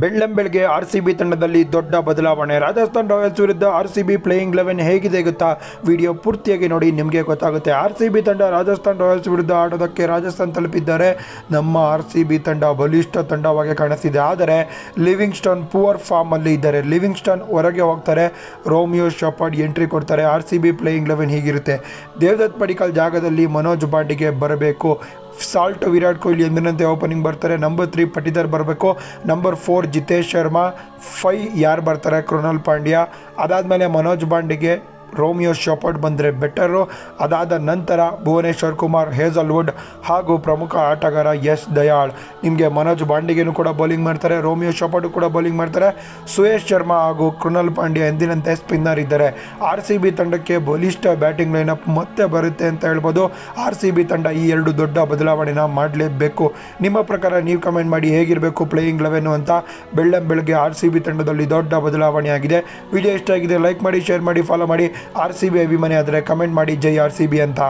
ಬೆಳ್ಳಂಬೆಳಗ್ಗೆ RCB ತಂಡದಲ್ಲಿ ದೊಡ್ಡ ಬದಲಾವಣೆ. ರಾಜಸ್ಥಾನ್ ರಾಯಲ್ಸ್ ವಿರುದ್ಧ RCB ಪ್ಲೇಯಿಂಗ್ 11 ಹೇಗಿದೆ ಗೊತ್ತಾ? ವಿಡಿಯೋ ಪೂರ್ತಿಯಾಗಿ ನೋಡಿ, ನಿಮಗೆ ಗೊತ್ತಾಗುತ್ತೆ. RCB ತಂಡ ರಾಜಸ್ಥಾನ್ ರಾಯಲ್ಸ್ ವಿರುದ್ಧ ಆಡೋದಕ್ಕೆ ರಾಜಸ್ಥಾನ್ ತಲುಪಿದ್ದಾರೆ. ನಮ್ಮ RCB ತಂಡ ಬಲಿಷ್ಠ ತಂಡವಾಗಿ ಕಾಣಿಸ್ತಿದೆ. ಆದರೆ ಲಿವಿಂಗ್ಸ್ಟನ್ ಪುವರ್ ಫಾರ್ಮ್ ಅಲ್ಲಿ ಇದ್ದಾರೆ. ಲಿವಿಂಗ್ಸ್ಟನ್ ಹೊರಗೆ ಹೋಗ್ತಾರೆ, ರೋಮಿಯೋ ಶೆಪರ್ಡ್ ಎಂಟ್ರಿ ಕೊಡ್ತಾರೆ. RCB playing 11 ಹೀಗಿರುತ್ತೆ. ದೇವದತ್ ಪಡಿಕ್ಕಲ್ ಜಾಗದಲ್ಲಿ ಮನೋಜ್ ಪಾಂಡೆಗೆ ಬರಬೇಕು. ಸಾಲ್ಟ್ ವಿರಾಟ್ ಕೊಹ್ಲಿ ಎಂದಿನಂತೆ ಓಪನಿಂಗ್ ಬರ್ತಾರೆ. ನಂಬರ್ 3 ಪಟಿದಾರ್ ಬರಬೇಕು. ನಂಬರ್ 4 ಜಿತೇಶ್ ಶರ್ಮಾ. 5 ಯಾರು ಬರ್ತಾರೆ? ಕೃಣಾಲ್ ಪಾಂಡ್ಯ. ಅದಾದಮೇಲೆ ಮನೋಜ್ ಪಾಂಡೆಗೆ ರೋಮಿಯೋ ಶೆಪರ್ಡ್ ಬಂದರೆ ಬೆಟರು. ಅದಾದ ನಂತರ ಭುವನೇಶ್ವರ್ ಕುಮಾರ್, ಹೇಜಲ್ವುಡ್ ಹಾಗೂ ಪ್ರಮುಖ ಆಟಗಾರ ಎಸ್ ದಯಾಳ್. ನಿಮಗೆ ಮನೋಜ್ ಪಾಂಡೆಗೂ ಕೂಡ ಬೌಲಿಂಗ್ ಮಾಡ್ತಾರೆ, ರೋಮಿಯೋ ಶೆಪರ್ಡ್ ಕೂಡ ಬೌಲಿಂಗ್ ಮಾಡ್ತಾರೆ. ಸುಯೇಶ್ ಶರ್ಮಾ ಹಾಗೂ ಕೃಣಾಲ್ ಪಾಂಡ್ಯ ಎಂದಿನಂತೆ ಸ್ಪಿನ್ನರ್ ಇದ್ದಾರೆ. RCB ತಂಡಕ್ಕೆ ಬಲಿಷ್ಠ ಬ್ಯಾಟಿಂಗ್ ಲೈನಪ್ ಮತ್ತೆ ಬರುತ್ತೆ ಅಂತ ಹೇಳ್ಬೋದು. RCB ತಂಡ ಈ 2 ದೊಡ್ಡ ಬದಲಾವಣೆನ ಮಾಡಲೇಬೇಕು. ನಿಮ್ಮ ಪ್ರಕಾರ ನೀವು ಕಮೆಂಟ್ ಮಾಡಿ, ಹೇಗಿರಬೇಕು ಪ್ಲೇಯಿಂಗ್ 11 ಅಂತ. ಬೆಳ್ಳಂಬೆಳಗ್ಗೆ RCB ತಂಡದಲ್ಲಿ ದೊಡ್ಡ ಬದಲಾವಣೆ ಆಗಿದೆ. ವಿಡಿಯೋ ಇಷ್ಟ ಆಗಿದೆ ಲೈಕ್ ಮಾಡಿ, ಶೇರ್ ಮಾಡಿ, ಫಾಲೋ ಮಾಡಿ. RCB ಅಭಿಮಾನಿ ಆದರೆ ಕಮೆಂಟ್ ಮಾಡಿ ಜೈ RCB ಅಂತ.